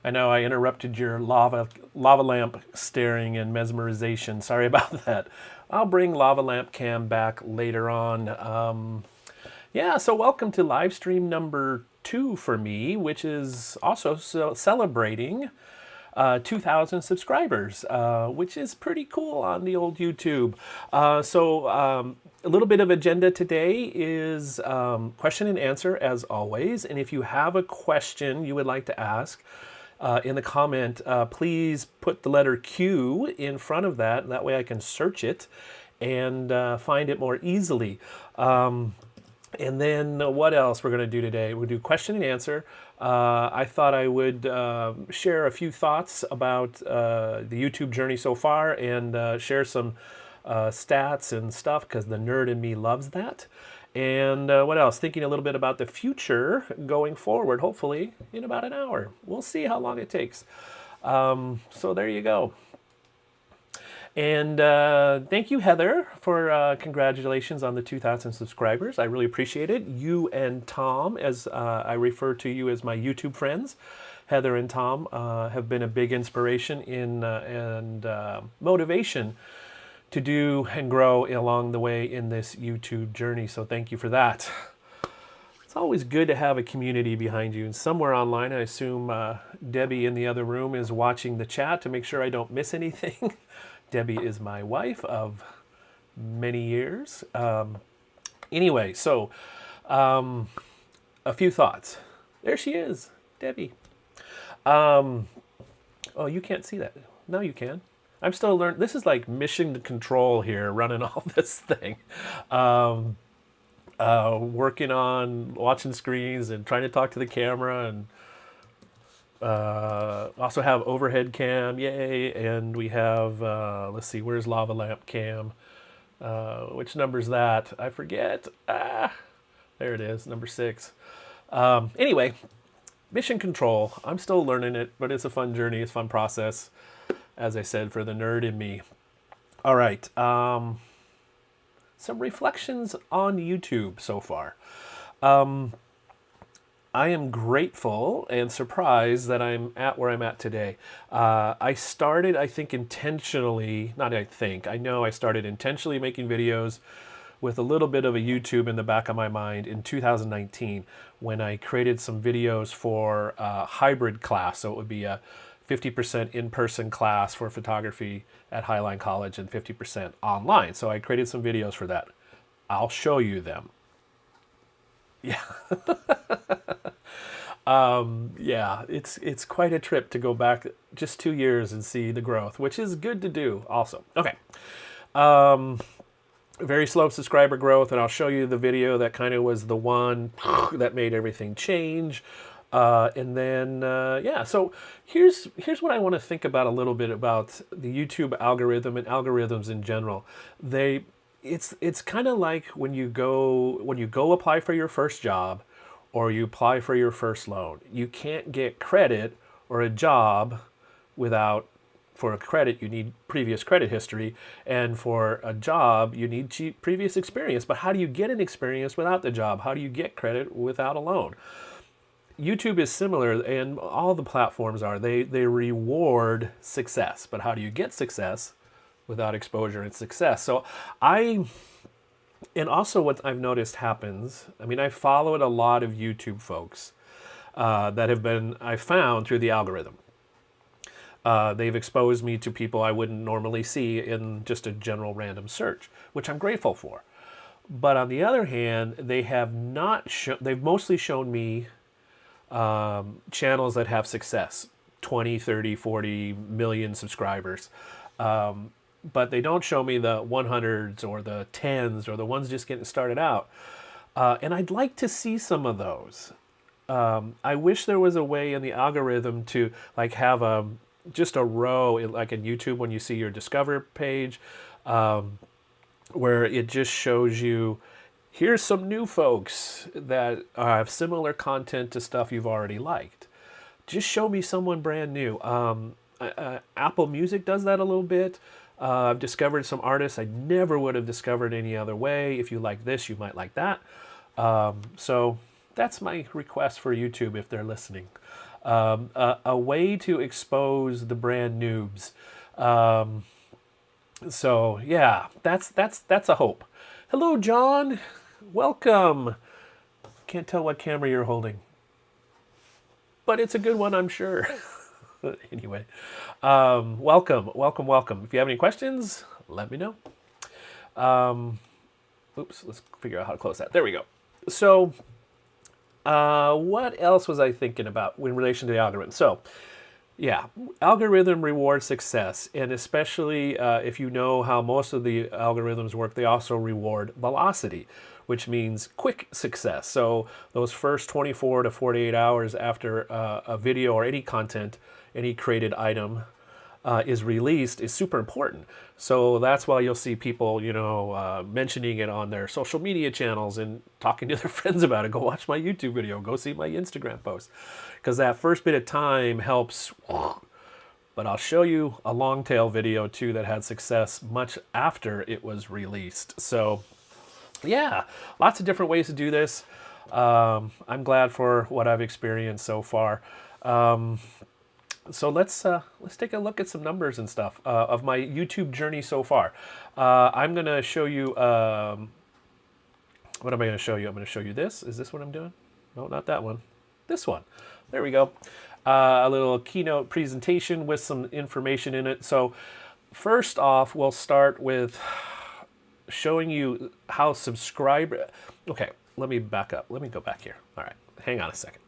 I know I interrupted your lava lamp staring and mesmerization. Sorry about that. I'll bring lava lamp cam back later on. Yeah, so welcome to live stream number 2 for me, which is also celebrating 2,000 subscribers, which is pretty cool on the old YouTube. A little bit of agenda today is question and answer, as always. And if you have a question you would like to ask in the comment, please put the letter Q in front of that. That way I can search it and find it more easily. And then what else we're going to do today? We'll do question and answer. I thought I would share a few thoughts about the YouTube journey so far and share some stats and stuff because the nerd in me loves that. And what else? Thinking a little bit about the future going forward, hopefully in about an hour. We'll see how long it takes. So there you go. And thank you, Heather, for congratulations on the 2,000 subscribers. I really appreciate it. You and Tom, as I refer to you as my YouTube friends, Heather and Tom have been a big inspiration and motivation to do and grow along the way in this YouTube journey. So thank you for that. It's always good to have a community behind you. And somewhere online, I assume Debbie in the other room is watching the chat to make sure I don't miss anything. Debbie is my wife of many years. Anyway, so a few thoughts. There she is, Debbie. Oh, you can't see that. No, you can. I'm still learning. This is like mission control here, running all this thing. Working on watching screens and trying to talk to the camera and also have overhead cam, yay, and we have, let's see, where's lava lamp cam? Which number's that? I forget. There it is, number 6. Anyway, mission control. I'm still learning it, but it's a fun journey, it's a fun process, as I said, for the nerd in me. All right, some reflections on YouTube so far. I am grateful and surprised that I'm at where I'm at today. I started, I think, intentionally, not I think, I know I started intentionally making videos with a little bit of a YouTube in the back of my mind in 2019 when I created some videos for a hybrid class. So it would be a 50% in-person class for photography at Highline College and 50% online. So I created some videos for that. I'll show you them. Yeah. Yeah, it's quite a trip to go back just 2 years and see the growth, which is good to do also. Okay. Very slow subscriber growth, and I'll show you the video that kind of was the one that made everything change. And then, yeah, so here's what I want to think about a little bit about the YouTube algorithm and algorithms in general. It's kind of like when you go apply for your first job or you apply for your first loan. You can't get credit or a job without, for a credit, you need previous credit history, and for a job, you need previous experience. But how do you get an experience without the job? How do you get credit without a loan? YouTube is similar, and all the platforms are. They reward success, but how do you get success without exposure and success? So and also what I've noticed happens, I mean, I followed a lot of YouTube folks that have been, I found through the algorithm. They've exposed me to people I wouldn't normally see in just a general random search, which I'm grateful for. But on the other hand, they have not they've mostly shown me channels that have success, 20, 30, 40 million subscribers. But they don't show me the 100s or the 10s or the ones just getting started out. And I'd like to see some of those. I wish there was a way in the algorithm to like have just a row, like in YouTube when you see your Discover page, where it just shows you, here's some new folks that have similar content to stuff you've already liked. Just show me someone brand new. Apple Music does that a little bit. I've discovered some artists I never would have discovered any other way. If you like this, you might like that. So that's my request for YouTube if they're listening. A way to expose the brand noobs. So yeah, that's a hope. Hello, John. Welcome. Can't tell what camera you're holding, but it's a good one, I'm sure. Anyway, welcome, welcome, welcome. If you have any questions, let me know. Oops, let's figure out how to close that. There we go. So, what else was I thinking about in relation to the algorithm? So, yeah, algorithm rewards success, and especially if you know how most of the algorithms work, they also reward velocity, which means quick success. So those first 24 to 48 hours after a video or any content, any created item is released is super important. So that's why you'll see people, mentioning it on their social media channels and talking to their friends about it. Go watch my YouTube video, go see my Instagram post. Because that first bit of time helps. But I'll show you a long tail video too that had success much after it was released. So yeah, lots of different ways to do this. I'm glad for what I've experienced so far. So let's take a look at some numbers and stuff of my YouTube journey so far. I'm going to show you, what am I going to show you? I'm going to show you this. Is this what I'm doing? No, not that one. This one. There we go. A little keynote presentation with some information in it. So first off, we'll start with showing you how subscriber... Okay, let me back up. Let me go back here. All right, hang on a second.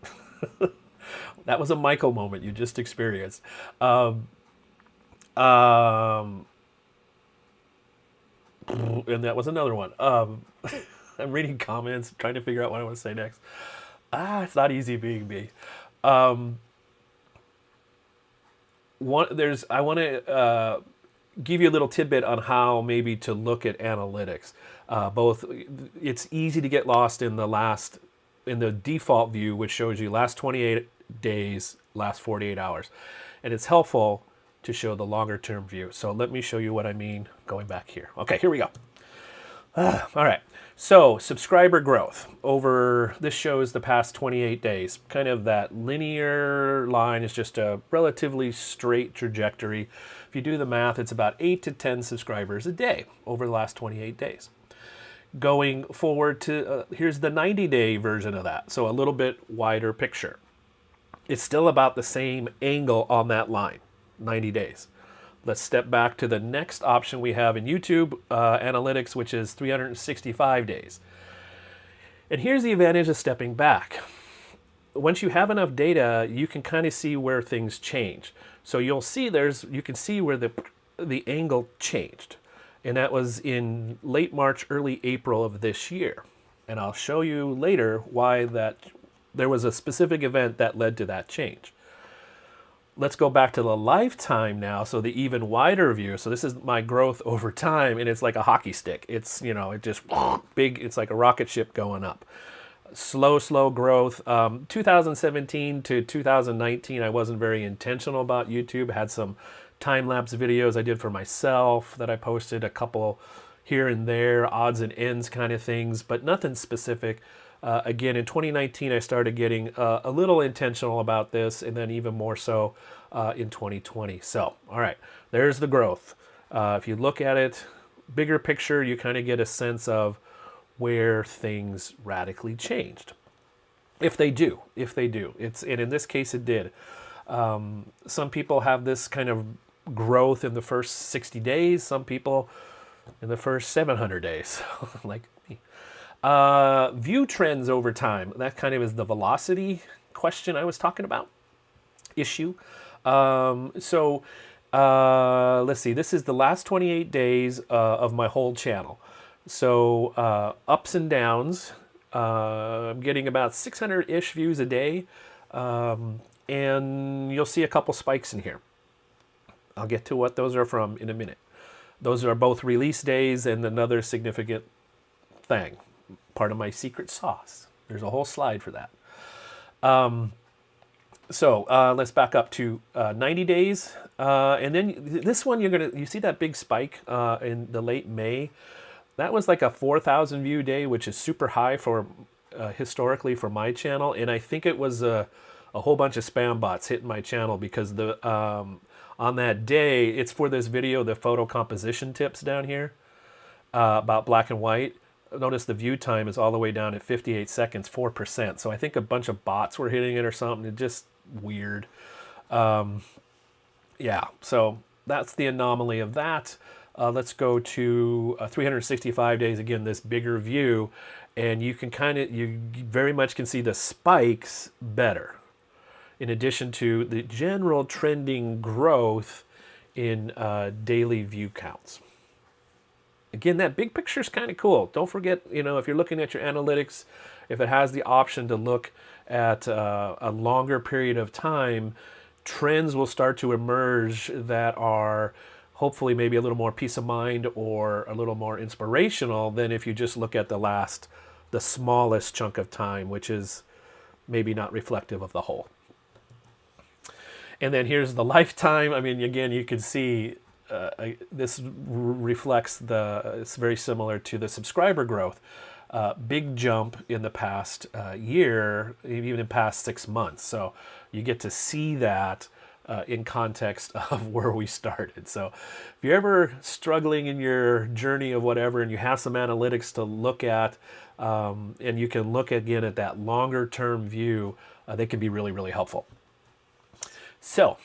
That was a Michael moment you just experienced. And that was another one. I'm reading comments, trying to figure out what I want to say next. It's not easy being me. I want to give you a little tidbit on how maybe to look at analytics. Both, it's easy to get lost in the default view, which shows you last 28 days, last 48 hours. And it's helpful to show the longer term view. So let me show you what I mean going back here. Okay, here we go. All right, so subscriber growth over, this shows the past 28 days. Kind of that linear line is just a relatively straight trajectory. If you do the math, it's about 8 to 10 subscribers a day over the last 28 days. Going forward to, here's the 90-day version of that, so a little bit wider picture. It's still about the same angle on that line, 90 days. Let's step back to the next option we have in YouTube analytics, which is 365 days. And here's the advantage of stepping back. Once you have enough data, you can kind of see where things change. So you'll see you can see where the angle changed. And that was in late March, early April of this year. And I'll show you later why there was a specific event that led to that change. Let's go back to the lifetime now, so the even wider view. So this is my growth over time, and it's like a hockey stick. It's, it just big, it's like a rocket ship going up. Slow growth. 2017 to 2019, I wasn't very intentional about YouTube. Had some time-lapse videos I did for myself that I posted, a couple here and there, odds and ends kind of things, but nothing specific. Again, in 2019, I started getting a little intentional about this, and then even more so in 2020. So, all right, there's the growth. If you look at it, bigger picture, you kind of get a sense of where things radically changed. If they do. And in this case, it did. Some people have this kind of growth in the first 60 days. Some people in the first 700 days, like me. View trends over time. That kind of is the velocity question I was talking about, issue. Let's see, this is the last 28 days of my whole channel. So ups and downs, I'm getting about 600-ish views a day, and you'll see a couple spikes in here. I'll get to what those are from in a minute. Those are both release days and another significant thing. Part of my secret sauce. There's a whole slide for that. Let's back up to 90 days. And then this one, you see that big spike in the late May. That was like a 4,000 view day, which is super high for historically for my channel. And I think it was a a whole bunch of spam bots hitting my channel because the on that day, it's for this video, the photo composition tips down here about black and white. Notice the view time is all the way down at 58 seconds, 4%. So I think a bunch of bots were hitting it or something. It's just weird. Yeah, so that's the anomaly of that. Let's go to 365 days, again, this bigger view, and you can you very much can see the spikes better, in addition to the general trending growth in daily view counts. Again, that big picture is kind of cool. Don't forget, if you're looking at your analytics, if it has the option to look at a longer period of time, trends will start to emerge that are hopefully maybe a little more peace of mind or a little more inspirational than if you just look at the smallest chunk of time, which is maybe not reflective of the whole. And then here's the lifetime. I mean, again, you can see this reflects it's very similar to the subscriber growth. Big jump in the past year, even in past 6 months. So you get to see that in context of where we started. So if you're ever struggling in your journey of whatever, and you have some analytics to look at, and you can look again at that longer term view, they can be really, really helpful. So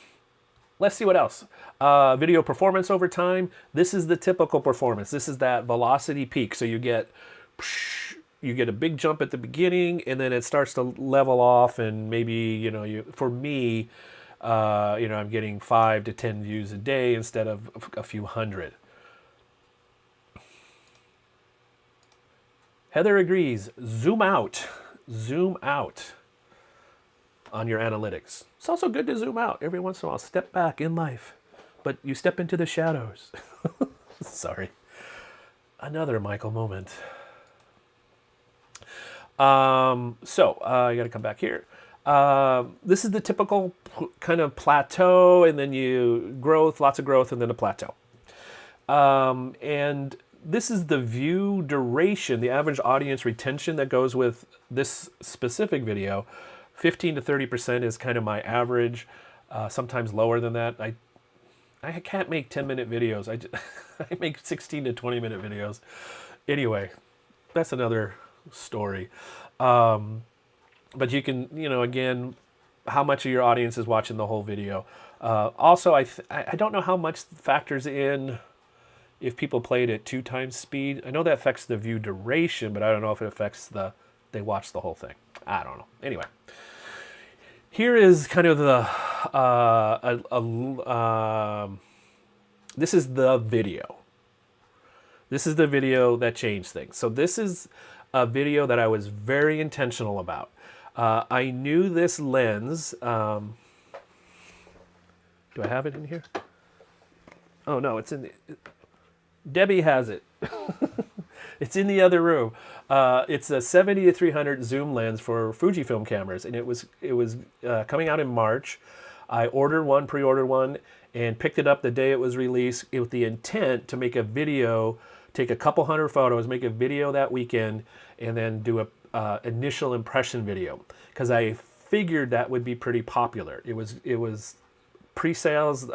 let's see what else. Video performance over time. This is the typical performance. This is that velocity peak. So you get a big jump at the beginning, and then it starts to level off, and maybe, for me, I'm getting 5 to 10 views a day instead of a few hundred. Heather agrees. Zoom out on your analytics. It's also good to zoom out every once in a while. Step back in life, but you step into the shadows. Sorry. Another Michael moment. I got to come back here. This is the typical kind of plateau, and then lots of growth, and then a plateau. And this is the view duration, the average audience retention that goes with this specific video. 15 to 30% is kind of my average, sometimes lower than that. I can't make 10-minute videos. I make 16 to 20-minute videos. Anyway, that's another story. But you can, again, how much of your audience is watching the whole video. Also, I don't know how much factors in if people played at 2 times speed. I know that affects the view duration, but I don't know if it affects they watch the whole thing. I don't know. Anyway, here is kind of this is the video. This is the video that changed things. So this is a video that I was very intentional about. I knew this lens. Do I have it in here? Oh no, it's in the... Debbie has it. It's in the other room. It's a 70 to 300 zoom lens for Fujifilm cameras, and it was coming out in March. I pre-ordered one, and picked it up the day it was released with the intent to make a video, take a couple hundred photos, make a video that weekend, and then do a initial impression video, because I figured that would be pretty popular. It was pre-sales,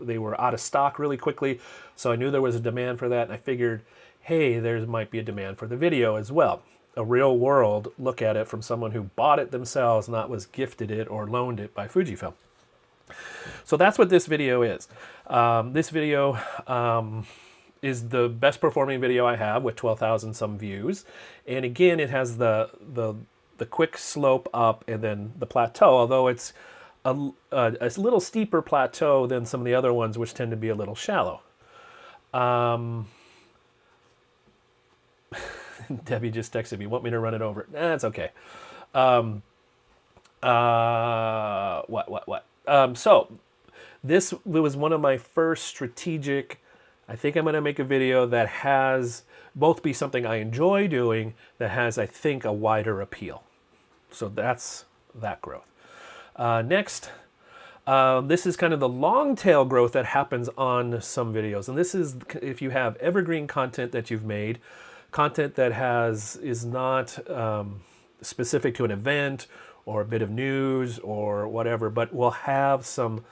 they were out of stock really quickly, so I knew there was a demand for that, and I figured, hey, there might be a demand for the video as well. A real world look at it from someone who bought it themselves, not was gifted it or loaned it by Fujifilm. So that's what this video is. This video is the best performing video I have, with 12,000 some views. And again, it has the quick slope up and then the plateau, although it's a little steeper plateau than some of the other ones, which tend to be a little shallow. Debbie just texted me, want me to run it over? That's okay. So this was one of my first strategic, I think I'm going to make a video that has both be something I enjoy doing, that has, I think, a wider appeal. So that's that growth. Next, this is kind of the long tail growth that happens on some videos. And this is if you have evergreen content that you've made, content that is not specific to an event or a bit of news or whatever, but will have some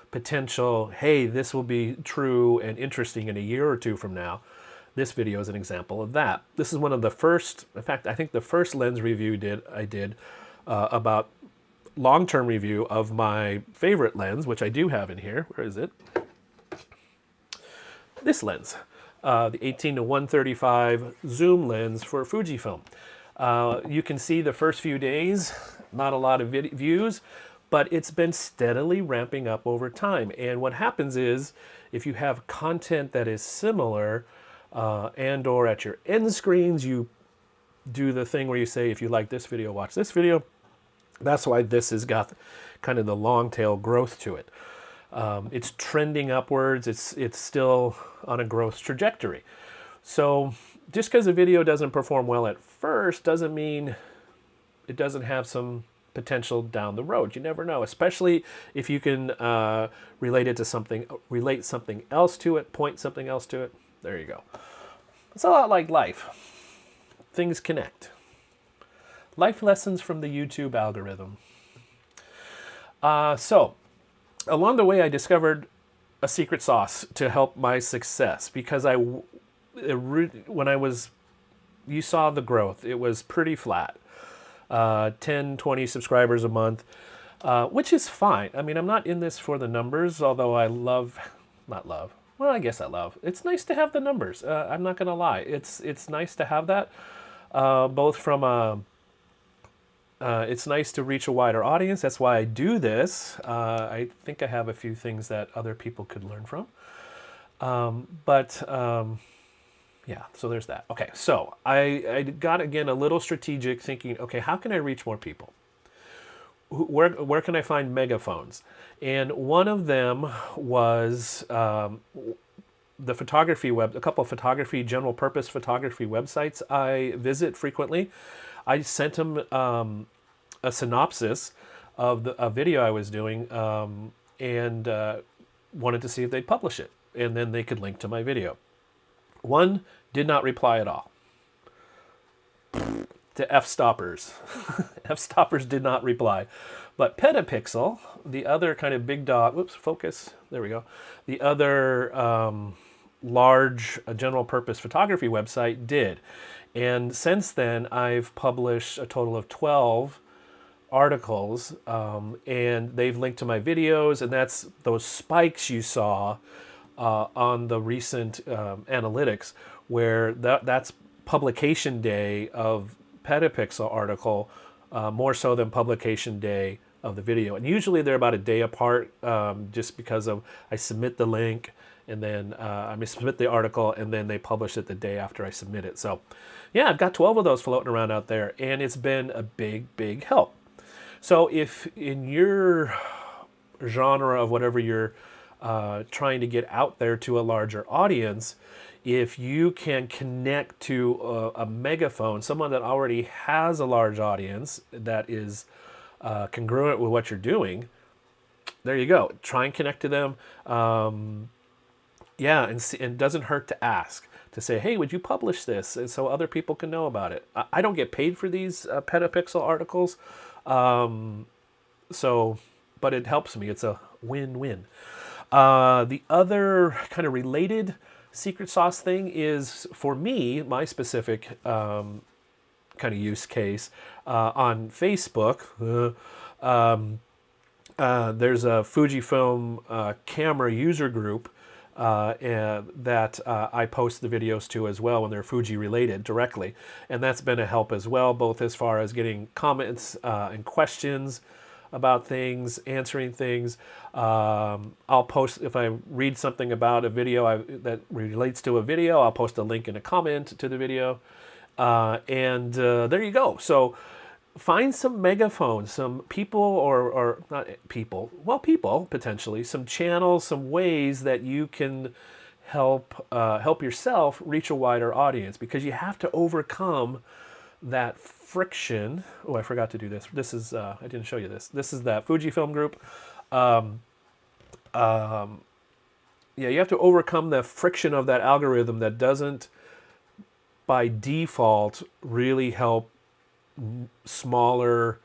potential, hey, this will be true and interesting in a year or two from now. This video is an example of that. This is one of the first, in fact, I think the first lens review I did about long-term review of my favorite lens, which I do have in here. Where is it? This lens, the 18-135 zoom lens for Fujifilm. You can see the first few days, not a lot of views, but it's been steadily ramping up over time. And what happens is, if you have content that is similar, and or at your end screens, you do the thing where you say, if you like this video, watch this video. That's why this has got kind of the long tail growth to it. It's trending upwards. It's still on a growth trajectory. So just because a video doesn't perform well at first doesn't mean it doesn't have some potential down the road. You never know, especially if you can relate something else to it, point something else to it. There you go. It's a lot like life. Things connect. Life lessons from the YouTube algorithm. So, along the way, I discovered a secret sauce to help my success, because you saw the growth. It was pretty flat. 10, 20 subscribers a month, which is fine. I mean, I'm not in this for the numbers, although I well, I guess I love. It's nice to have the numbers. I'm not going to lie. It's nice to have that, both from it's nice to reach a wider audience. That's why I do this. I think I have a few things that other people could learn from. Yeah, so there's that. Okay, so I got, again, a little strategic, thinking, okay, how can I reach more people? Where can I find megaphones? And one of them was the photography a couple of general purpose photography websites I visit frequently. I sent them a synopsis of a video I was doing, and wanted to see if they'd publish it, and then they could link to my video. One did not reply at all. To f-stoppers. F-stoppers did not reply. But Petapixel, the other kind of big dog, whoops, focus, there we go. The other large general purpose photography website did. And since then, I've published a total of 12 articles, and they've linked to my videos, and that's those spikes you saw on the recent analytics, where that's publication day of Petapixel article, more so than publication day of the video. And usually they're about a day apart, just because of I submit the link, and then I submit the article, and then they publish it the day after I submit it. So yeah, I've got 12 of those floating around out there, and it's been a big, big help. So if in your genre of whatever you're trying to get out there to a larger audience, if you can connect to a megaphone, someone that already has a large audience that is congruent with what you're doing, there you go. Try and connect to them. Yeah, and it doesn't hurt to ask, to say, hey, would you publish this, and so other people can know about it. I don't get paid for these Petapixel articles, but it helps me. It's a win-win. The other kind of related secret sauce thing is, for me, my specific kind of use case on Facebook. There's a Fujifilm camera user group that I post the videos to as well when they're Fuji related directly, and that's been a help as well, both as far as getting comments and questions about things, answering things. I'll post, if I read something about a video that relates to a video, I'll post a link in a comment to the video, and there you go. So find some megaphones, some people, or not people, well, people potentially, some channels, some ways that you can help yourself reach a wider audience, because you have to overcome that friction. Oh, I forgot to do this. This is, I didn't show you this. This is that Fujifilm group. Yeah, you have to overcome the friction of that algorithm that doesn't, by default, really help smaller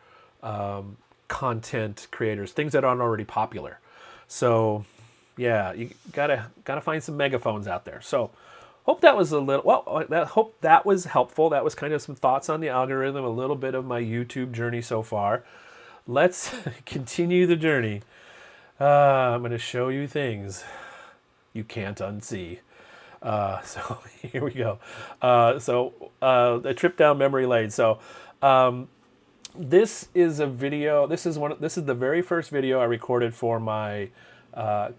content creators, things that aren't already popular. So yeah, you gotta find some megaphones out there. So hope that was a little, well, hope that was helpful. That was kind of some thoughts on the algorithm, a little bit of my YouTube journey so far. Let's continue the journey. I'm going to show you things you can't unsee. So here we go. A trip down memory lane. So this is a video. This is the very first video I recorded for my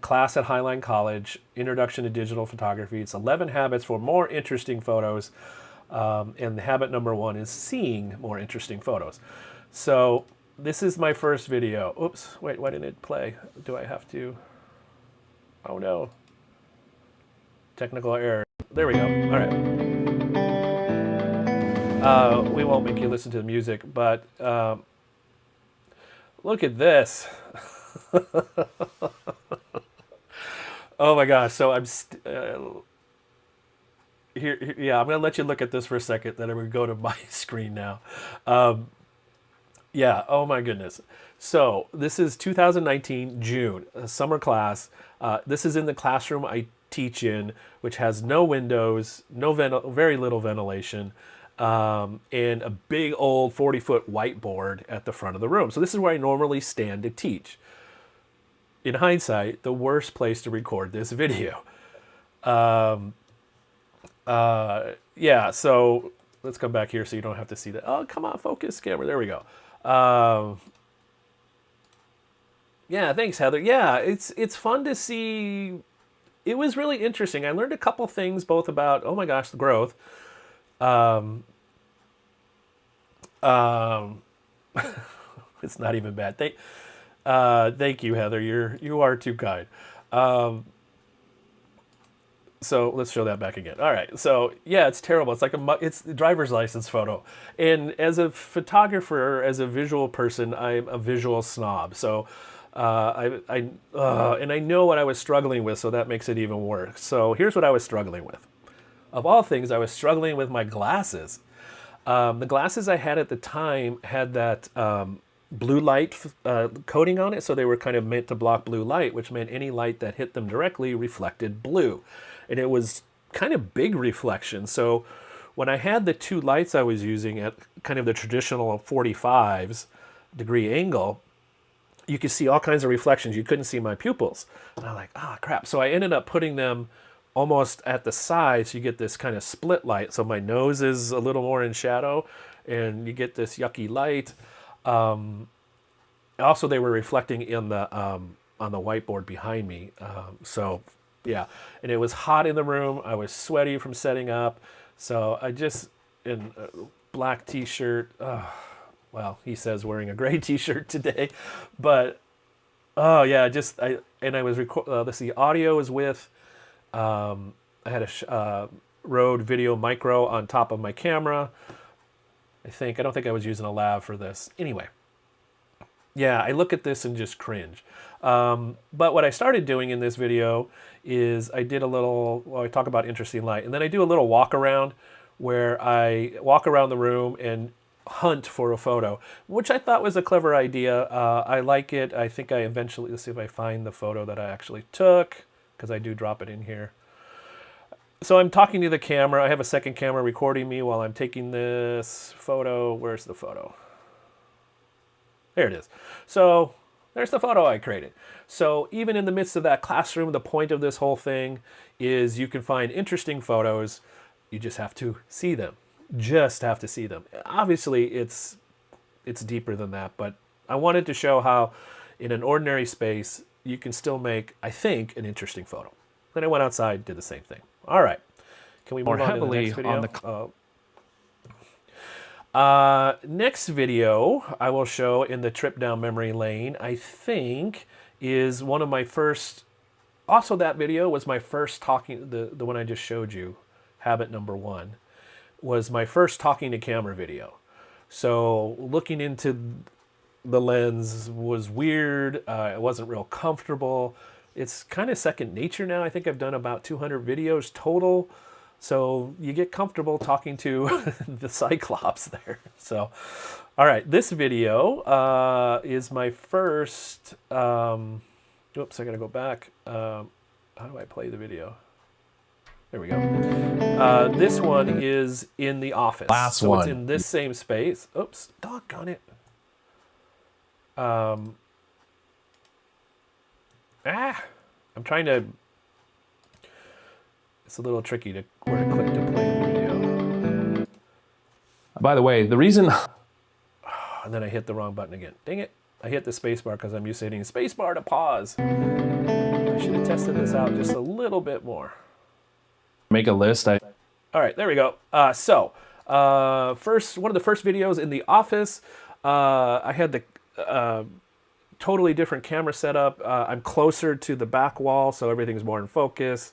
class at Highline College, Introduction to Digital Photography. It's 11 habits for more interesting photos. And habit number 1 is seeing more interesting photos. So this is my first video. Oops, wait, why didn't it play? Do I have to? Oh no. Technical error. There we go. All right. We won't make you listen to the music, but look at this. Oh my gosh. So I'm here. Yeah, I'm going to let you look at this for a second. Then I'm going to go to my screen now. Yeah, oh my goodness. So this is 2019, June, a summer class. This is in the classroom I teach in, which has no windows, very little ventilation, and a big old 40-foot whiteboard at the front of the room. So this is where I normally stand to teach. In hindsight, the worst place to record this video. Yeah, so let's come back here so you don't have to see that. Oh, come on, focus camera. There we go. Yeah, thanks, Heather. Yeah, it's fun to see. It was really interesting. I learned a couple things both about, oh my gosh, the growth. It's not even bad. Thank you, Heather. You are too kind. So let's show that back again. All right. So yeah, it's terrible. It's like it's the driver's license photo. And as a photographer, as a visual person, I'm a visual snob. So and I know what I was struggling with, so that makes it even worse. So here's what I was struggling with. Of all things, I was struggling with my glasses. The glasses I had at the time had that blue light coating on it, so they were kind of meant to block blue light, which meant any light that hit them directly reflected blue. And it was kind of big reflection. So when I had the two lights I was using at kind of the traditional 45 degree angle, you could see all kinds of reflections. You couldn't see my pupils. And I'm like, ah, crap. So I ended up putting them almost at the side, so you get this kind of split light. So my nose is a little more in shadow, and you get this yucky light. Also, they were reflecting in the on the whiteboard behind me. So yeah, and it was hot in the room. I was sweaty from setting up. So I just, in a black t-shirt, well, he says wearing a gray t-shirt today, but oh yeah, I was let's see, audio is with, I had a Rode Video Micro on top of my camera. I don't think I was using a lav for this. Anyway, yeah, I look at this and just cringe. But what I started doing in this video is I did I talk about interesting light, and then I do a little walk around where I walk around the room and hunt for a photo, which I thought was a clever idea. I like it. I think I eventually, let's see if I find the photo that I actually took, because I do drop it in here. So I'm talking to the camera. I have a second camera recording me while I'm taking this photo. Where's the photo? There it is. So there's the photo I created. So even in the midst of that classroom, the point of this whole thing is you can find interesting photos. You just have to see them. Just have to see them. Obviously, it's deeper than that, but I wanted to show how in an ordinary space, you can still make, I think, an interesting photo. Then I went outside, did the same thing. All right. Can we move on to the next video? Next video I will show in the trip down memory lane, I think, is one of my first. Also, that video was my first talking. The one I just showed you, habit number 1, was my first talking to camera video. So looking into the lens was weird. It wasn't real comfortable. It's kind of second nature now. I think I've done about 200 videos total. So you get comfortable talking to the Cyclops there. So, all right, this video is my first. Oops, I gotta go back. How do I play the video? There we go. This one is in the office. So it's in this same space. Oops, doggone it. I'm trying to. It's a little tricky to where to click to play the video. By the way, the reason. And then I hit the wrong button again. Dang it. I hit the spacebar because I'm used to hitting spacebar to pause. I should have tested this out just a little bit more. Make a list. All right, there we go. First, one of the first videos in the office, I had the totally different camera setup. I'm closer to the back wall, so everything's more in focus.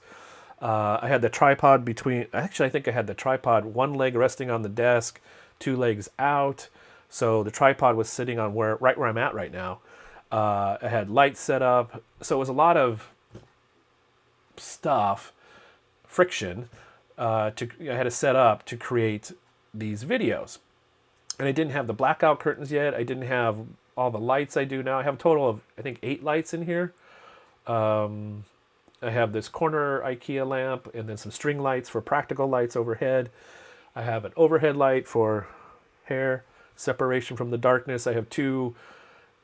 I had the tripod between, actually I think I had the tripod, one leg resting on the desk, two legs out. So the tripod was sitting on right where I'm at right now. I had lights set up. So it was a lot of stuff, friction, I had to set up to create these videos. And I didn't have the blackout curtains yet. I didn't have all the lights I do now. I have a total of, I think, 8 lights in here. I have this corner IKEA lamp and then some string lights for practical lights overhead. I have an overhead light for hair separation from the darkness. I have 2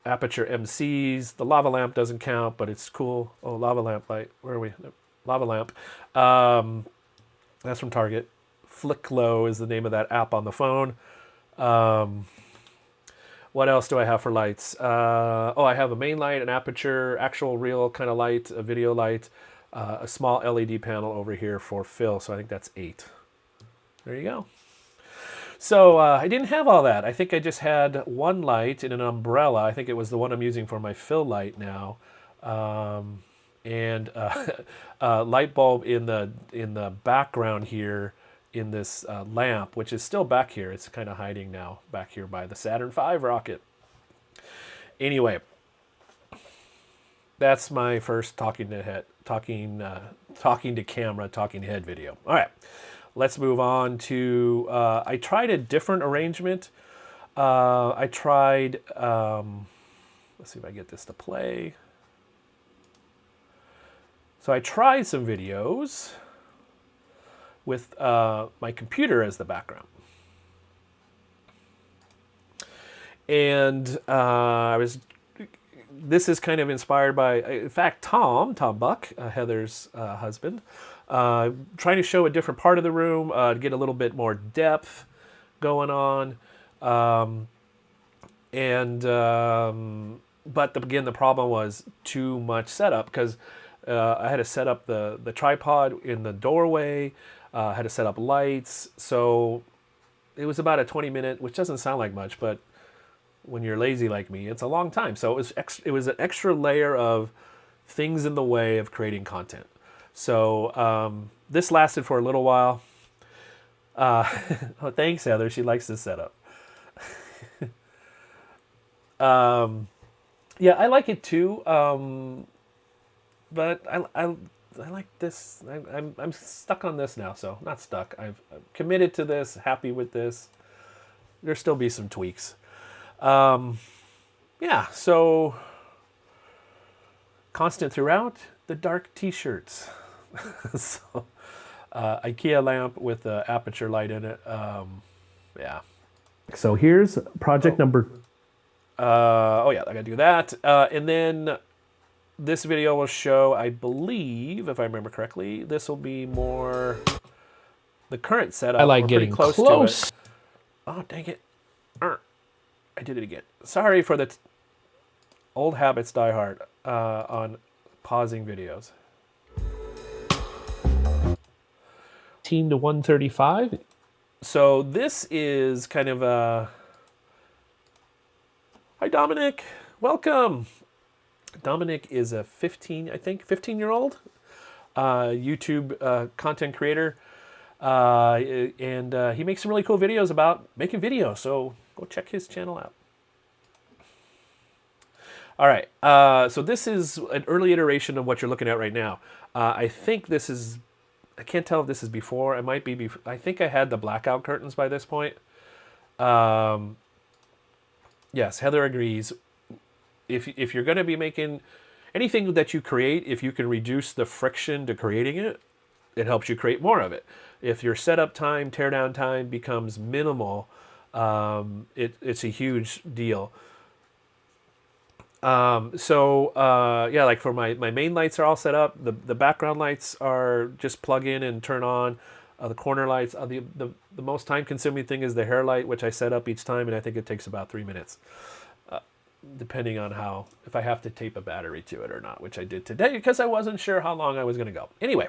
Aperture MCs. The lava lamp doesn't count, but it's cool. Oh, lava lamp light. Where are we? Lava lamp. That's from Target. Flicklow is the name of that app on the phone. What else do I have for lights? I have a main light, an Aperture, actual real kind of light, a video light, a small LED panel over here for fill. So I think that's 8. There you go. So I didn't have all that. I think I just had one light in an umbrella. I think it was the one I'm using for my fill light now. And light bulb in the background here in this lamp, which is still back here. It's kind of hiding now back here by the Saturn V rocket. Anyway, that's my first talking to camera, talking to head video. All right, let's move on to, I tried a different arrangement. I tried, let's see if I get this to play. So I tried some videos with my computer as the background. And this is kind of inspired by, in fact, Tom Buck, Heather's husband, trying to show a different part of the room, to get a little bit more depth going on. But again, the problem was too much setup because I had to set up the tripod in the doorway, had to set up lights. So it was about a 20-minute, which doesn't sound like much, but when you're lazy like me, it's a long time. So it was an extra layer of things in the way of creating content. So this lasted for a little while. Oh, thanks, Heather. She likes this setup. Yeah, I like it too. But I like this. I'm stuck on this now. So not stuck. I'm committed to this. Happy with this. There'll still be some tweaks. Yeah. So constant throughout, the dark T-shirts. So IKEA lamp with the Aperture light in it. Yeah. So here's project number. Oh yeah, I gotta do that. And then this video will show, I believe, if I remember correctly, this will be more the current setup. I like getting close to it. Oh, dang it. I did it again. Sorry for the old habits die hard on pausing videos. 18 to 135. So this is kind of a... Hi, Dominic. Welcome. Dominic is a 15-year-old YouTube content creator. And he makes some really cool videos about making videos. So go check his channel out. All right. So this is an early iteration of what you're looking at right now. I think this is I can't tell if this is before. It might be before. I think I had the blackout curtains by this point. Yes, Heather agrees. If you're going to be making anything that you create, if you can reduce the friction to creating it, it helps you create more of it. If your setup time, teardown time becomes minimal, it's a huge deal. Yeah, like for my main lights are all set up. The background lights are just plug in and turn on. The corner lights, the most time consuming thing is the hair light, which I set up each time, and I think it takes about 3 minutes. Depending on if I have to tape a battery to it or not, which I did today because I wasn't sure how long I was going to go. Anyway,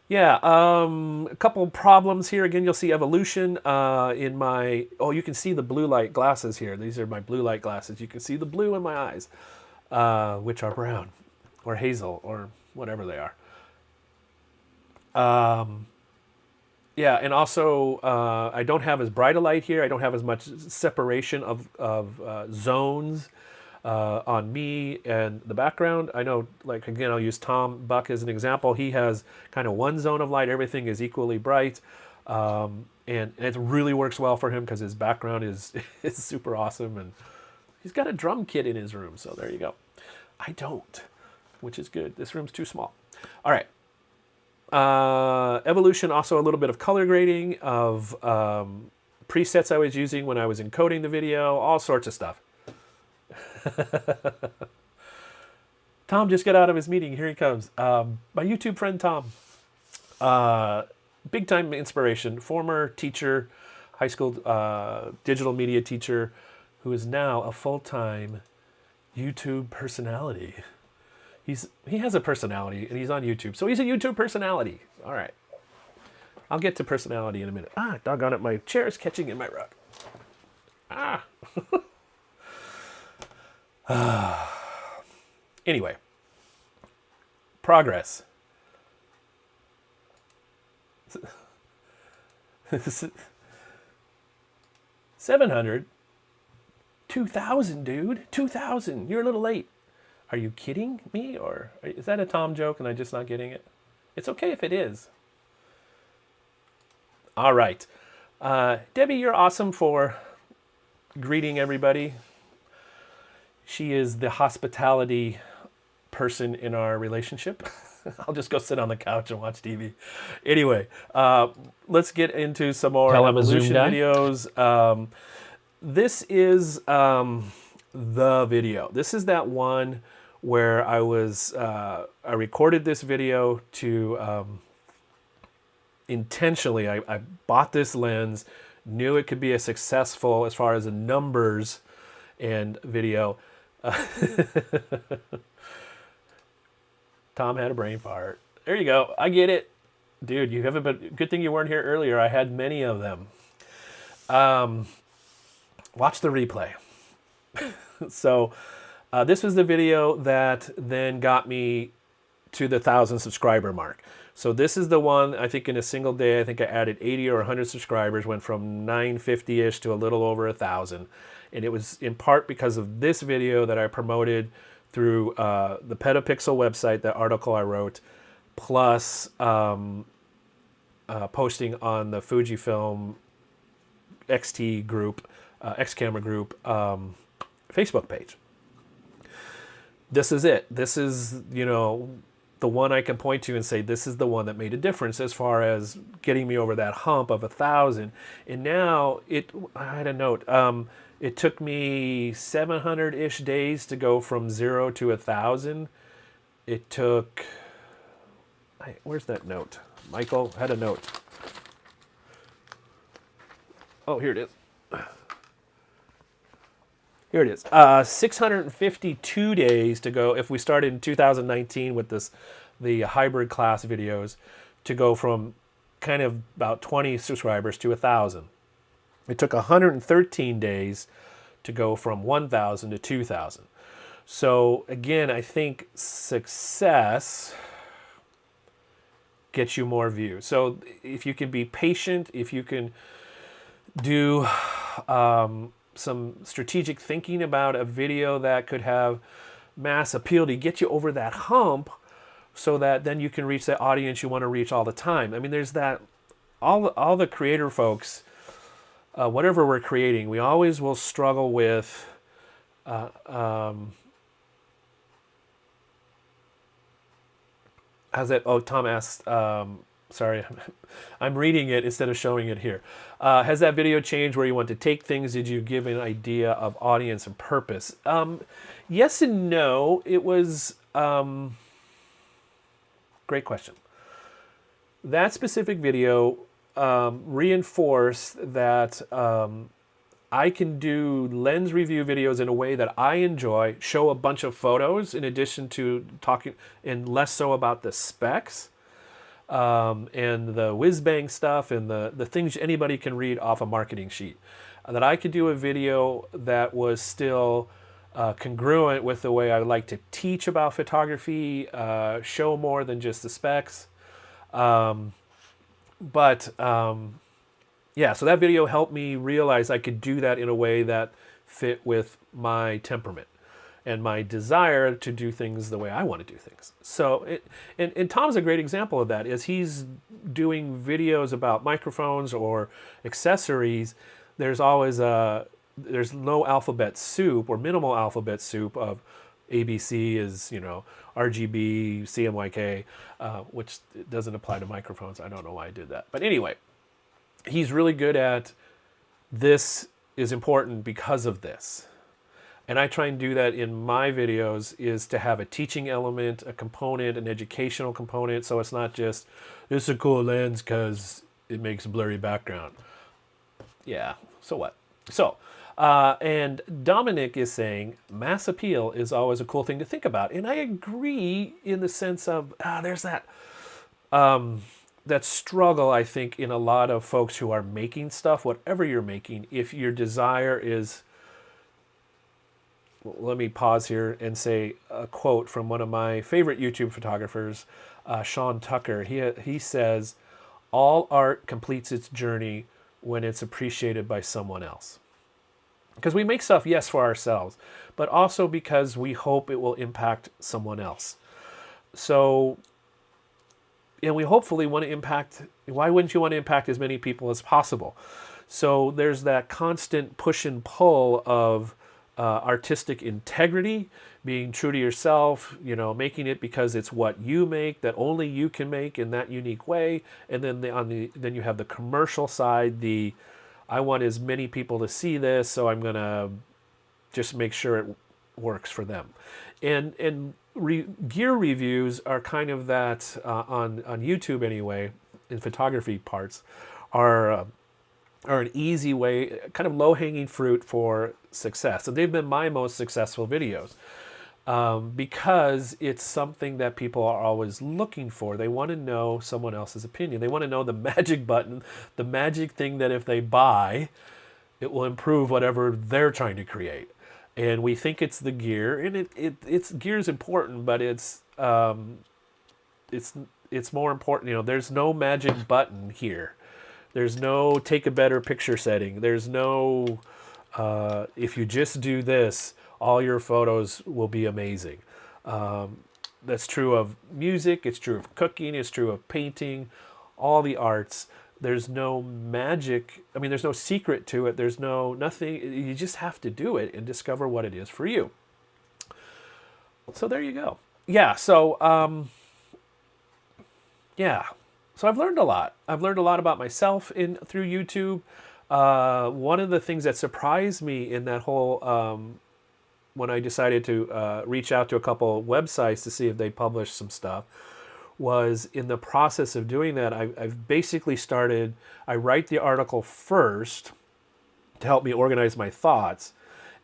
yeah, a couple problems here. Again, you'll see evolution in my, you can see the blue light glasses here. These are my blue light glasses. You can see the blue in my eyes, which are brown or hazel or whatever they are. Yeah, and also I don't have as bright a light here. I don't have as much separation of zones on me and the background. I know, like, again, I'll use Tom Buck as an example. He has kind of one zone of light. Everything is equally bright. And it really works well for him because his background is super awesome. And he's got a drum kit in his room, so there you go. I don't, which is good. This room's too small. All right. Evolution, also a little bit of color grading of presets I was using when I was encoding the video, all sorts of stuff. Tom just got out of his meeting. Here he comes. My YouTube friend Tom. Big time inspiration. Former teacher, high school digital media teacher, who is now a full-time YouTube personality. He has a personality, and he's on YouTube. So he's a YouTube personality. All right. I'll get to personality in a minute. Ah, doggone it, my chair is catching in my rug. Anyway. Progress. 700. 2,000, dude. 2,000. You're a little late. Are you kidding me? Or is that a Tom joke and I'm just not getting it? It's okay if it is. All right. Debbie, you're awesome for greeting everybody. She is the hospitality person in our relationship. I'll just go sit on the couch and watch TV. Anyway, let's get into some more evolution videos. This is the video. This is that one where I recorded this video to intentionally, I bought this lens, knew it could be a successful as far as the numbers and video. Tom had a brain fart. There you go. I get it. Dude, you haven't been, good thing you weren't here earlier. I had many of them. Watch the replay. So this was the video that then got me to the 1,000 subscriber mark. So this is the one, I think in a single day, I think I added 80 or 100 subscribers, went from 950-ish to a little over 1,000. And it was in part because of this video that I promoted through the Petapixel website, that article I wrote, plus posting on the Fujifilm XT group, X-Camera group Facebook page. This is it. This is, the one I can point to and say, this is the one that made a difference as far as getting me over that hump of 1,000. And now I had a note. It took me 700-ish days to go from 0 to 1,000. It took, where's that note? Michael had a note. Oh, here it is. Here it is. 652 days to go, if we started in 2019 with the hybrid class videos, to go from kind of about 20 subscribers to 1,000. It took 113 days to go from 1,000 to 2,000. So again, I think success gets you more views. So if you can be patient, if you can do some strategic thinking about a video that could have mass appeal to get you over that hump, so that then you can reach that audience you want to reach all the time. I mean, there's that, all the creator folks, whatever we're creating, we always will struggle with how's it? Oh, Tom asked, sorry, I'm reading it instead of showing it here. Has that video changed where you want to take things? Did you give an idea of audience and purpose? Yes and no. It was, great question. That specific video reinforced that I can do lens review videos in a way that I enjoy, show a bunch of photos in addition to talking, and less so about the specs and the whiz-bang stuff and the things anybody can read off a marketing sheet. That I could do a video that was still congruent with the way I like to teach about photography, show more than just the specs. Yeah, so that video helped me realize I could do that in a way that fit with my temperament and my desire to do things the way I want to do things. So, and Tom's a great example of that, is he's doing videos about microphones or accessories. There's always there's no alphabet soup or minimal alphabet soup of ABC is, RGB, CMYK, which doesn't apply to microphones. I don't know why I did that. But anyway, he's really good at this is important because of this. And I try and do that in my videos, is to have a teaching element, a component, an educational component. So it's not just, this is a cool lens because it makes a blurry background. Yeah, so what? So, and Dominic is saying mass appeal is always a cool thing to think about. And I agree in the sense of, there's that, that struggle, I think, in a lot of folks who are making stuff, whatever you're making, if your desire is, let me pause here and say a quote from one of my favorite YouTube photographers, Sean Tucker. He says, all art completes its journey when it's appreciated by someone else. Because we make stuff, yes, for ourselves, but also because we hope it will impact someone else. So, and we hopefully want to impact, why wouldn't you want to impact as many people as possible? So there's that constant push and pull of artistic integrity, being true to yourself, making it because it's what you make, that only you can make in that unique way. And then then you have the commercial side, I want as many people to see this, so I'm going to just make sure it works for them. And gear reviews are kind of that, on YouTube anyway, in photography parts, are an easy way, kind of low-hanging fruit for success. And they've been my most successful videos because it's something that people are always looking for. They want to know someone else's opinion. They want to know the magic button, the magic thing that if they buy, it will improve whatever they're trying to create. And we think it's the gear, and it's gear's important, but it's more important. There's no magic button here. There's no take a better picture setting. There's no, if you just do this, all your photos will be amazing. That's true of music. It's true of cooking. It's true of painting, all the arts. There's no magic. I mean, there's no secret to it. There's nothing. You just have to do it and discover what it is for you. So there you go. Yeah. So, yeah. So I've learned a lot. I've learned a lot about myself through YouTube. One of the things that surprised me in that whole, when I decided to reach out to a couple websites to see if they published some stuff, was in the process of doing that, I've basically started, I write the article first to help me organize my thoughts.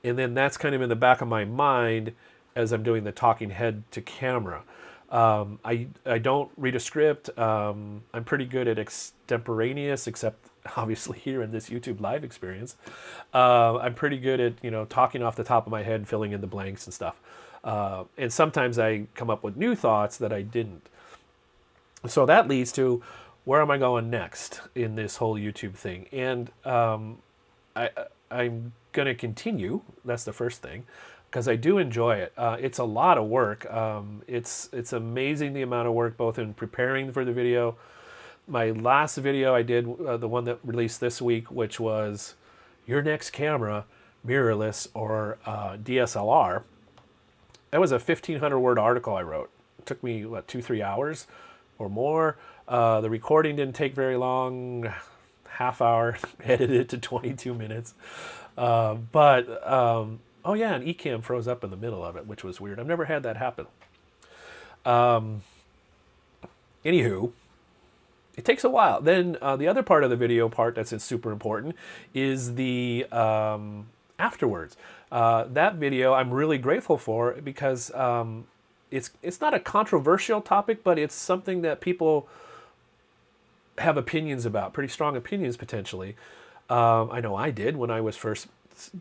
And then that's kind of in the back of my mind as I'm doing the talking head to camera. I don't read a script. I'm pretty good at extemporaneous, except obviously here in this YouTube live experience. I'm pretty good at, talking off the top of my head and filling in the blanks and stuff. And sometimes I come up with new thoughts that I didn't. So that leads to, where am I going next in this whole YouTube thing? And I'm going to continue. That's the first thing. because I do enjoy it. It's a lot of work. It's amazing the amount of work both in preparing for the video. My last video I did, the one that released this week, which was your next camera, mirrorless or DSLR. That was a 1,500 word article I wrote. It took me, what, 2-3 hours or more. The recording didn't take very long, half hour, edited it to 22 minutes. Oh yeah, an eCam froze up in the middle of it, which was weird. I've never had that happen. Anywho, it takes a while. Then the other part of the video part that's super important is the afterwards. That video I'm really grateful for because it's not a controversial topic, but it's something that people have opinions about, pretty strong opinions potentially. I know I did when I was first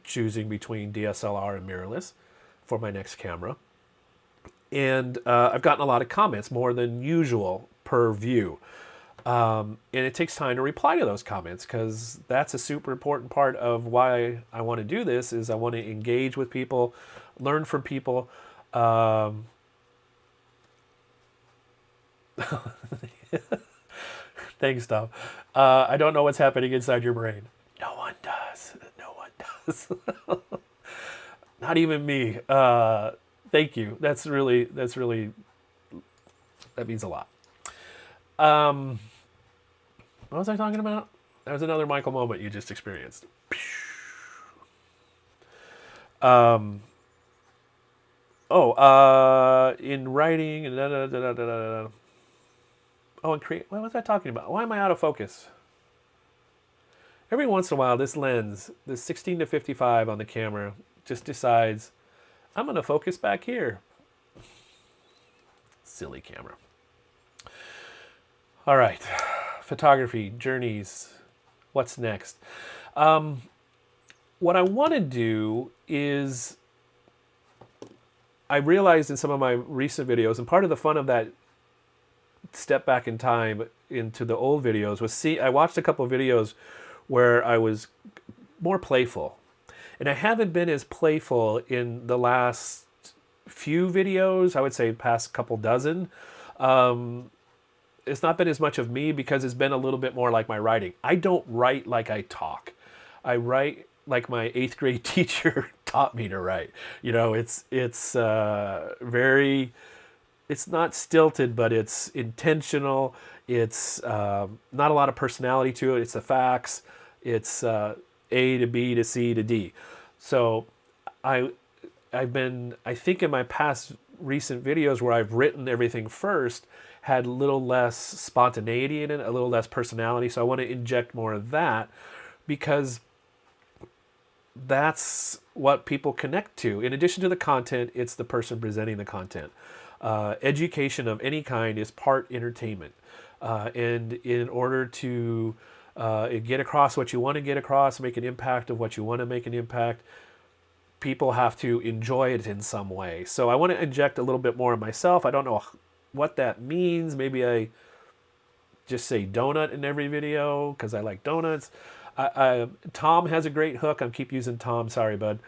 choosing between DSLR and mirrorless for my next camera. And I've gotten a lot of comments, more than usual per view. And it takes time to reply to those comments because that's a super important part of why I want to do this. Is I want to engage with people, learn from people. Thanks, Tom. I don't know what's happening inside your brain. No one does. No one does. Not even me. Thank you. That means a lot. What was I talking about? That was another Michael moment you just experienced. In writing and and create. What was I talking about? Why am I out of focus? Every once in a while, this lens, this 16-55 on the camera, just decides, I'm going to focus back here. Silly camera. All right. Photography, journeys, what's next? What I want to do is, I realized in some of my recent videos, and part of the fun of that step back in time into the old videos was I watched a couple of videos where I was more playful. And I haven't been as playful in the last few videos, I would say past couple dozen. It's not been as much of me because it's been a little bit more like my writing. I don't write like I talk. I write like my 8th grade teacher taught me to write. You know, it's not stilted, but it's intentional. It's not a lot of personality to it. It's the facts. It's A to B to C to D. So I think in my past recent videos where I've written everything first, had a little less spontaneity in it, a little less personality. So I want to inject more of that because that's what people connect to. In addition to the content, it's the person presenting the content. Education of any kind is part entertainment. And in order to get across what you want to get across, make an impact of what you want to make an impact, people have to enjoy it in some way. So I want to inject a little bit more of myself. I don't know what that means. Maybe I just say donut in every video because I like donuts. Tom has a great hook. I keep using Tom. Sorry, bud.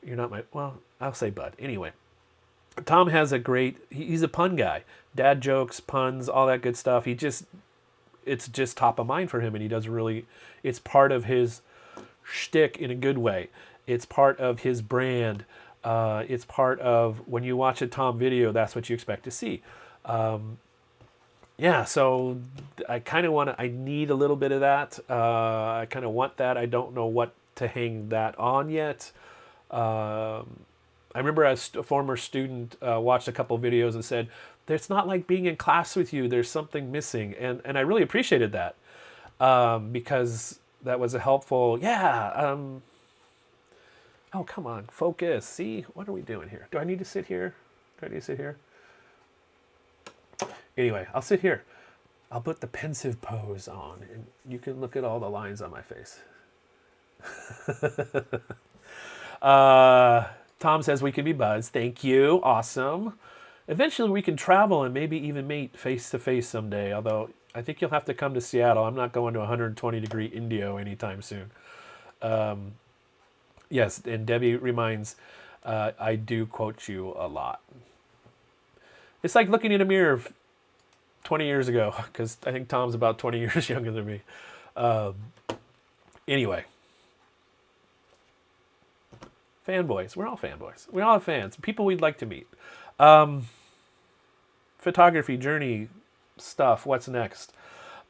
You're not well, I'll say bud. Anyway, Tom has he's a pun guy. Dad jokes, puns, all that good stuff. It's just top of mind for him, and he doesn't really, it's part of his shtick in a good way. It's part of his brand. It's part of, when you watch a Tom video, that's what you expect to see. Yeah, so I kind of I need a little bit of that. I kind of want that. I don't know what to hang that on yet. I remember a former student watched a couple videos and said, it's not like being in class with you. There's something missing. And I really appreciated that because that was a helpful, oh, come on, focus. See, what are we doing here? Do I need to sit here? Anyway, I'll sit here. I'll put the pensive pose on, and you can look at all the lines on my face. Tom says we can be buds. Thank you. Awesome. Eventually we can travel and maybe even meet face-to-face someday, although I think you'll have to come to Seattle. I'm not going to 120-degree Indio anytime soon. Yes, and Debbie reminds, I do quote you a lot. It's like looking in a mirror 20 years ago, because I think Tom's about 20 years younger than me. Anyway. Fanboys. We're all fanboys. We all have fans. People we'd like to meet. Photography, journey, stuff. What's next?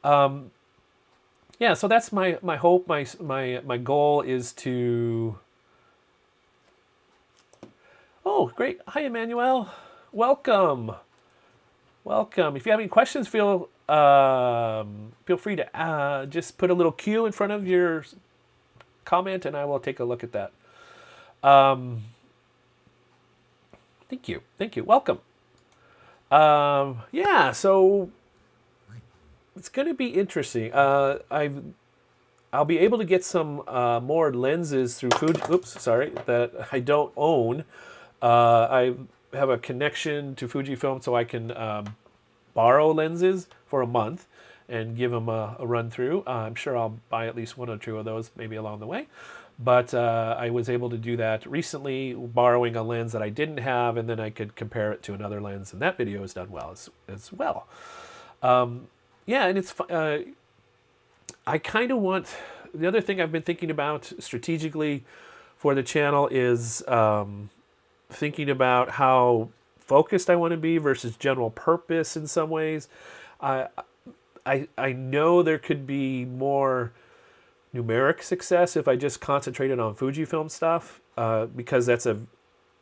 Yeah, so that's my hope. My goal is to... Oh, great. Hi, Emmanuel. Welcome. Welcome. If you have any questions, feel free to just put a little Q in front of your comment, and I will take a look at that. Thank you. Thank you. Welcome. Yeah, so it's going to be interesting. I'll be able to get some more lenses through that I don't own. I have a connection to Fujifilm, so I can borrow lenses for a month and give them a run through. I'm sure I'll buy at least one or two of those maybe along the way. But I was able to do that recently, borrowing a lens that I didn't have, and then I could compare it to another lens, and that video is done well as well. Yeah, and it's I kind of want... The other thing I've been thinking about strategically for the channel is thinking about how focused I want to be versus general purpose in some ways. I know there could be more numeric success if I just concentrated on Fujifilm stuff, because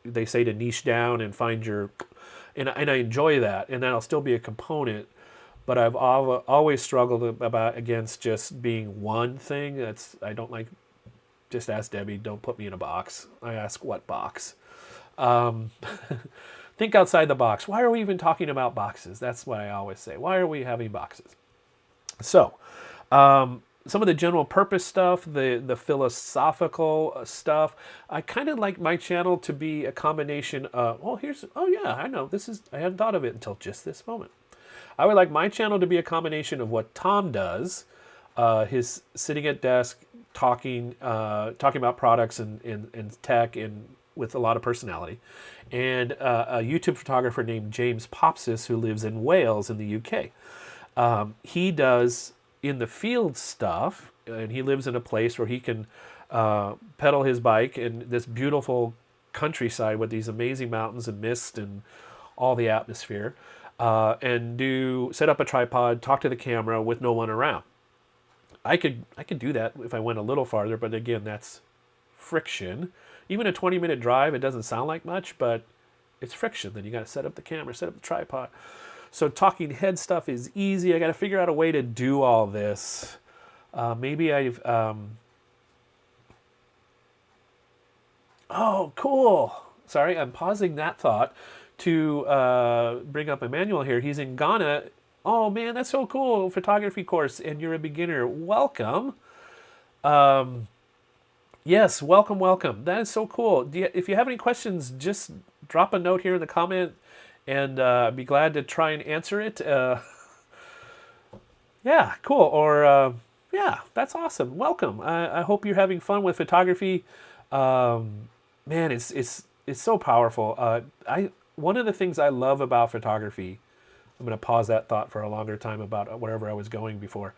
they say to niche down and find your... And I enjoy that, and that'll still be a component. But I've always struggled against just being one thing. I don't like... Just ask Debbie, don't put me in a box. I ask what box. Think outside the box. Why are we even talking about boxes? That's what I always say. Why are we having boxes? So, some of the general purpose stuff, the philosophical stuff, I kind of like my channel to be a combination of... Oh yeah, I know. I hadn't thought of it until just this moment. I would like my channel to be a combination of what Tom does, his sitting at desk, talking about products and tech and with a lot of personality, and a YouTube photographer named James Popsis who lives in Wales in the UK. He does in the field stuff, and he lives in a place where he can pedal his bike in this beautiful countryside with these amazing mountains and mist and all the atmosphere, and set up a tripod, talk to the camera with no one around. I could do that if I went a little farther, but again, that's friction. Even a 20-minute drive, it doesn't sound like much, but it's friction. Then you got to set up the camera, set up the tripod. So talking head stuff is easy. I got to figure out a way to do all this. Maybe I've... Oh, cool. Sorry, I'm pausing that thought to bring up Emmanuel here. He's in Ghana. Oh, man, that's so cool. Photography course, and you're a beginner. Welcome. Yes, welcome, welcome. That is so cool. If you have any questions, just drop a note here in the comment, and I'd be glad to try and answer it. Yeah, cool. Or, yeah, that's awesome. Welcome. I hope you're having fun with photography. Man, it's so powerful. One of the things I love about photography, I'm going to pause that thought for a longer time about wherever I was going before,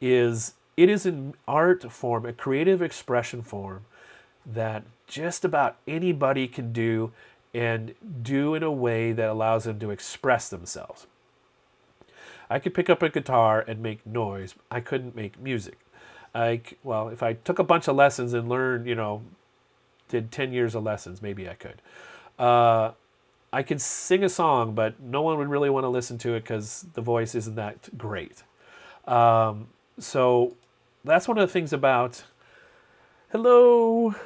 is it is an art form, a creative expression form that just about anybody can do, and do in a way that allows them to express themselves. I could pick up a guitar and make noise. I couldn't make music. Well, if I took a bunch of lessons and learned, did 10 years of lessons, maybe I could. I could sing a song, but no one would really want to listen to it because the voice isn't that great. So that's one of the things about... Hello,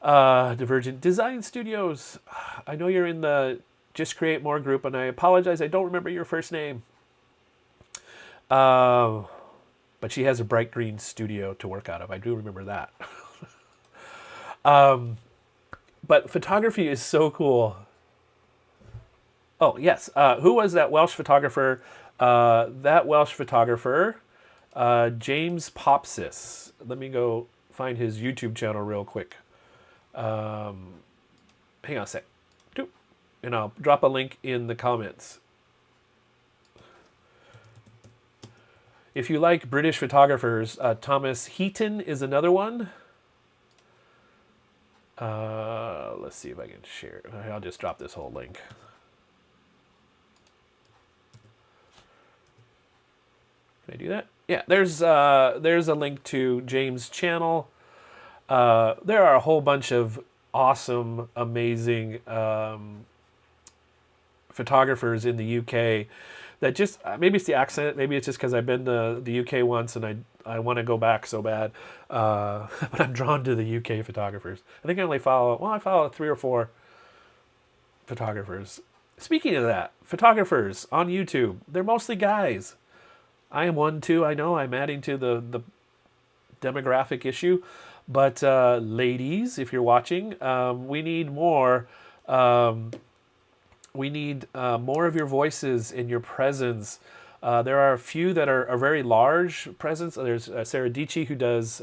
Divergent Design Studios. I know you're in the Just Create More group, and I apologize, I don't remember your first name. But she has a bright green studio to work out of. I do remember that. But photography is so cool. Oh, yes. Who was that Welsh photographer? That Welsh photographer, James Popsis. Let me go find his YouTube channel real quick. hang on a sec. Doop. And I'll drop a link in the comments. If you like British photographers, Thomas Heaton is another one. Let's see if I can share. I'll just drop this whole link. Can I do that? Yeah, there's a link to James' channel. There are a whole bunch of awesome, amazing photographers in the UK that just, maybe it's the accent, maybe it's just because I've been to the UK once and I want to go back so bad, but I'm drawn to the UK photographers. I think I only follow, well, I follow 3 or 4 photographers. Speaking of that, photographers on YouTube, they're mostly guys. I am one too, I know, I'm adding to the demographic issue, but ladies, if you're watching, we need more. We need more of your voices and your presence. There are a few that are very large presence. There's Sarah Dici, who does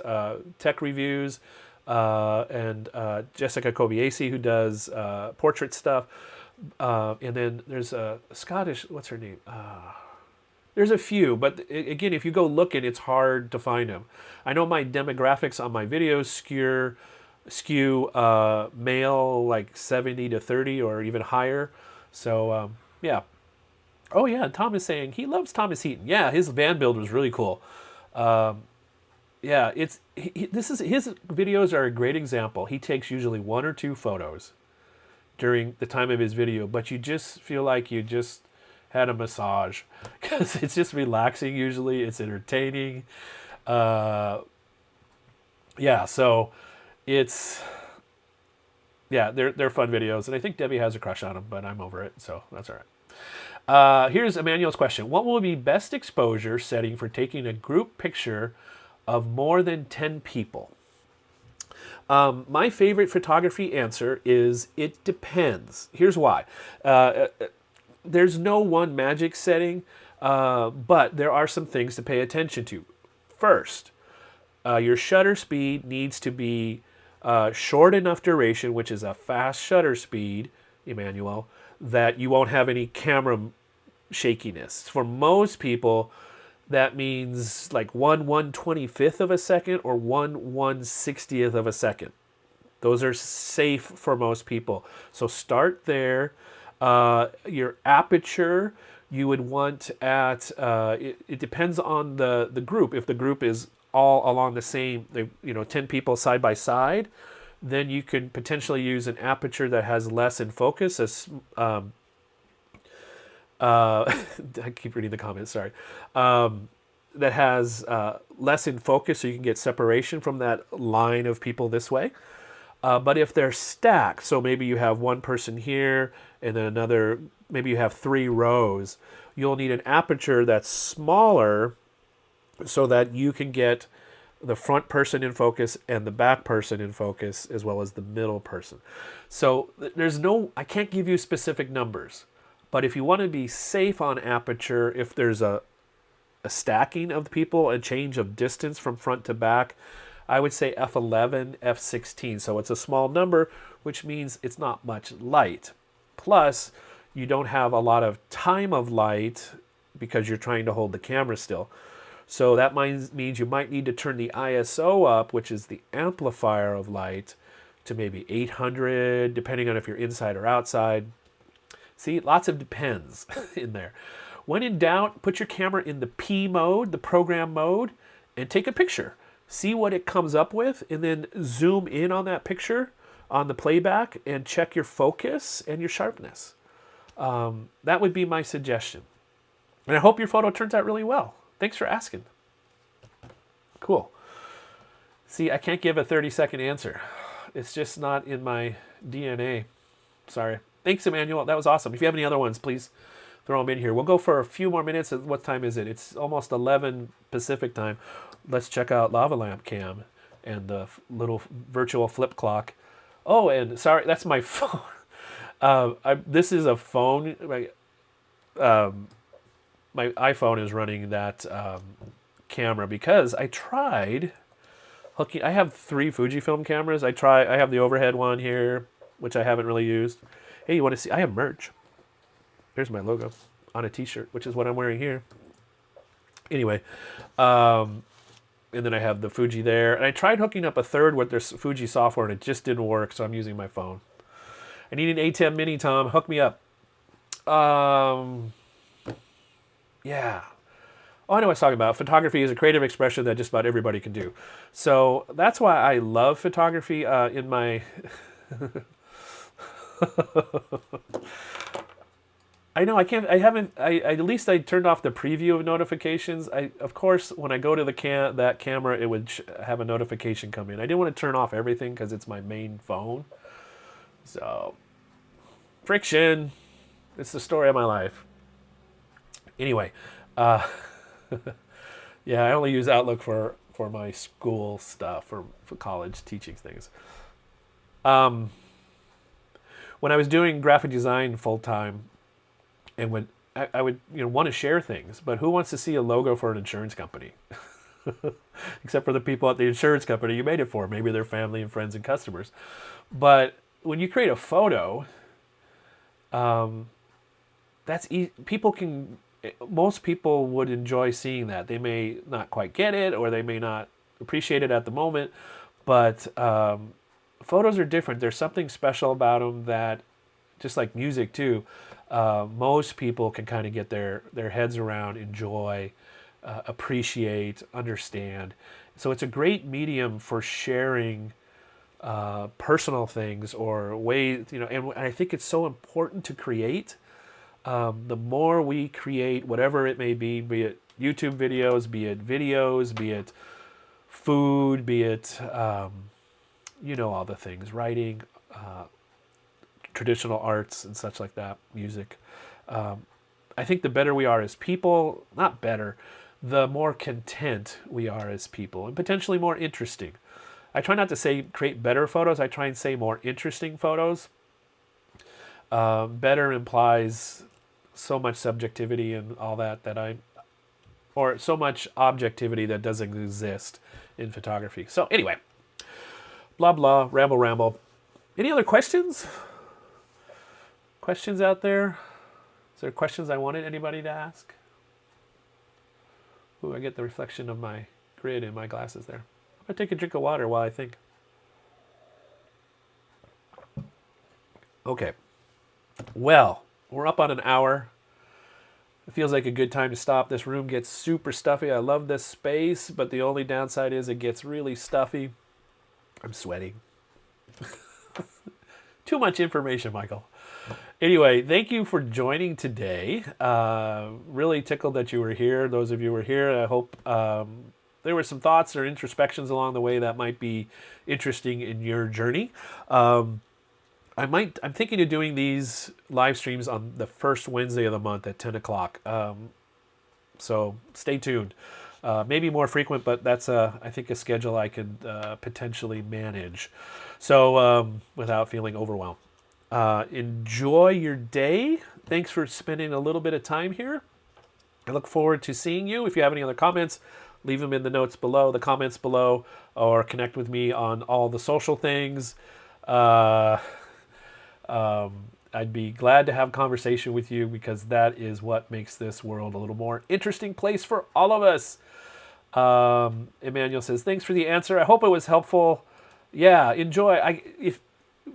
tech reviews, and Jessica Kobayashi, who does portrait stuff. And then there's a Scottish, what's her name? There's a few, but again, if you go looking, it's hard to find them. I know my demographics on my videos skew male, like 70 to 30 or even higher. So, yeah. Oh, yeah, Tom is saying he loves Thomas Heaton. Yeah, his van build was really cool. Yeah, his videos are a great example. He takes usually 1 or 2 photos during the time of his video, but you just feel like you just had a massage because it's just relaxing usually. It's entertaining. Yeah, so it's... Yeah, they're fun videos, and I think Debbie has a crush on them, but I'm over it, so that's all right. Here's Emmanuel's question. What will be best exposure setting for taking a group picture of more than 10 people? My favorite photography answer is it depends. Here's why. There's no one magic setting, but there are some things to pay attention to. First, your shutter speed needs to be short enough duration, which is a fast shutter speed, Emmanuel, that you won't have any camera shakiness. For most people, that means like 1/125th of a second or 1/160th of a second. Those are safe for most people. So start there. Your aperture, you would want at, it depends on the group. If the group is all along the same, 10 people side by side, then you can potentially use an aperture that has less in focus. I keep reading the comments, sorry. That has less in focus, so you can get separation from that line of people this way. But if they're stacked, so maybe you have one person here and then another, maybe you have 3 rows, you'll need an aperture that's smaller so that you can get the front person in focus and the back person in focus, as well as the middle person. So I can't give you specific numbers, but if you want to be safe on aperture, if there's a stacking of people, a change of distance from front to back, I would say f11, f16. So it's a small number, which means it's not much light. Plus, you don't have a lot of time of light because you're trying to hold the camera still. So that means you might need to turn the ISO up, which is the amplifier of light, to maybe 800, depending on if you're inside or outside. See, lots of depends in there. When in doubt, put your camera in the P mode, the program mode, and take a picture. See what it comes up with, and then zoom in on that picture on the playback and check your focus and your sharpness. That would be my suggestion. And I hope your photo turns out really well. Thanks for asking. Cool. See, I can't give a 30-second answer. It's just not in my DNA. Sorry. Thanks, Emmanuel. That was awesome. If you have any other ones, please throw them in here. We'll go for a few more minutes. What time is it? It's almost 11 Pacific time. Let's check out Lava Lamp Cam and the little virtual flip clock. Oh, and sorry, that's my phone. This is a phone. My iPhone is running that camera because I tried hooking. I have 3 Fujifilm cameras. I have the overhead one here, which I haven't really used. Hey, you want to see? I have merch. Here's my logo on a t-shirt, which is what I'm wearing here. Anyway, and then I have the Fuji there. And I tried hooking up a third with their Fuji software, and it just didn't work, so I'm using my phone. I need an A10 Mini, Tom. Hook me up. Yeah. Oh, I know what I was talking about. Photography is a creative expression that just about everybody can do. So that's why I love photography in my... I know at least I turned off the preview of notifications. Of course, when I go to that camera, it would have a notification come in. I didn't want to turn off everything because it's my main phone. So, friction. It's the story of my life. Anyway, yeah, I only use Outlook for my school stuff, for college teaching things. When I was doing graphic design full time, and when I would want to share things, but who wants to see a logo for an insurance company? Except for the people at the insurance company you made it for. Maybe their family and friends and customers. But when you create a photo, that's easy. Most people would enjoy seeing that. They may not quite get it, or they may not appreciate it at the moment, but photos are different. There's something special about them that, just like music too, most people can kind of get their heads around, enjoy, appreciate, understand. So it's a great medium for sharing personal things or ways, and I think it's so important to create. The more we create, whatever it may be it YouTube videos, be it food, be it, all the things, writing, traditional arts and such like that, music. I think the better we are as people, not better, the more content we are as people, and potentially more interesting. I try not to say create better photos, I try and say more interesting photos. Better implies so much subjectivity and all that or so much objectivity that doesn't exist in photography. So anyway, blah, blah, ramble. Any other questions? Questions out there? Is there questions I wanted anybody to ask? Ooh, I get the reflection of my grid in my glasses there. I'm going to take a drink of water while I think. Okay. Well, we're up on an hour. It feels like a good time to stop. This room gets super stuffy. I love this space, but the only downside is it gets really stuffy. I'm sweating. Too much information, Michael. Anyway, thank you for joining today. Really tickled that you were here. Those of you who were here, I hope there were some thoughts or introspections along the way that might be interesting in your journey. I'm thinking of doing these live streams on the first Wednesday of the month at 10 o'clock. So stay tuned. Maybe more frequent, but that's I think a schedule I could potentially manage. So without feeling overwhelmed. Enjoy your day. Thanks for spending a little bit of time here. I look forward to seeing you. If you have any other comments, leave them in the notes below, the comments below, or connect with me on all the social things. I'd be glad to have a conversation with you because that is what makes this world a little more interesting place for all of us. Emmanuel says, thanks for the answer. I hope it was helpful. Yeah, enjoy.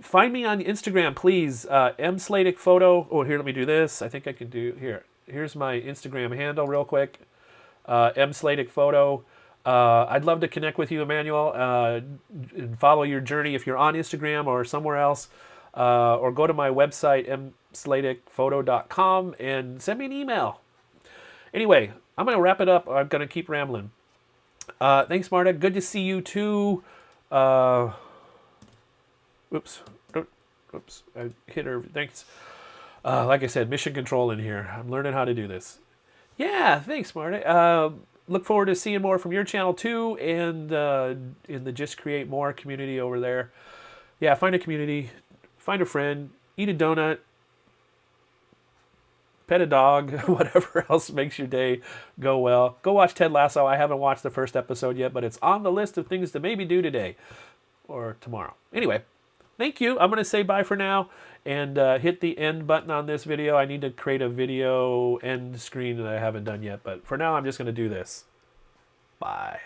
Find me on Instagram, please. mslaticphoto. Oh, here, let me do this. I think I can do here. Here's my Instagram handle real quick. mslaticphoto. I'd love to connect with you, Emmanuel, and follow your journey if you're on Instagram or somewhere else. Or go to my website, mslaticphoto.com, and send me an email. Anyway, I'm going to wrap it up. I'm going to keep rambling. Thanks, Marta. Good to see you, too. Oops. I hit her. Thanks. Like I said, mission control in here. I'm learning how to do this. Yeah, thanks, Marta. Look forward to seeing more from your channel, too, and in the Just Create More community over there. Yeah, find a community. Find a friend, eat a donut, pet a dog, whatever else makes your day go well. Go watch Ted Lasso. I haven't watched the first episode yet, but it's on the list of things to maybe do today or tomorrow. Anyway, thank you. I'm going to say bye for now and hit the end button on this video. I need to create a video end screen that I haven't done yet, but for now I'm just going to do this. Bye.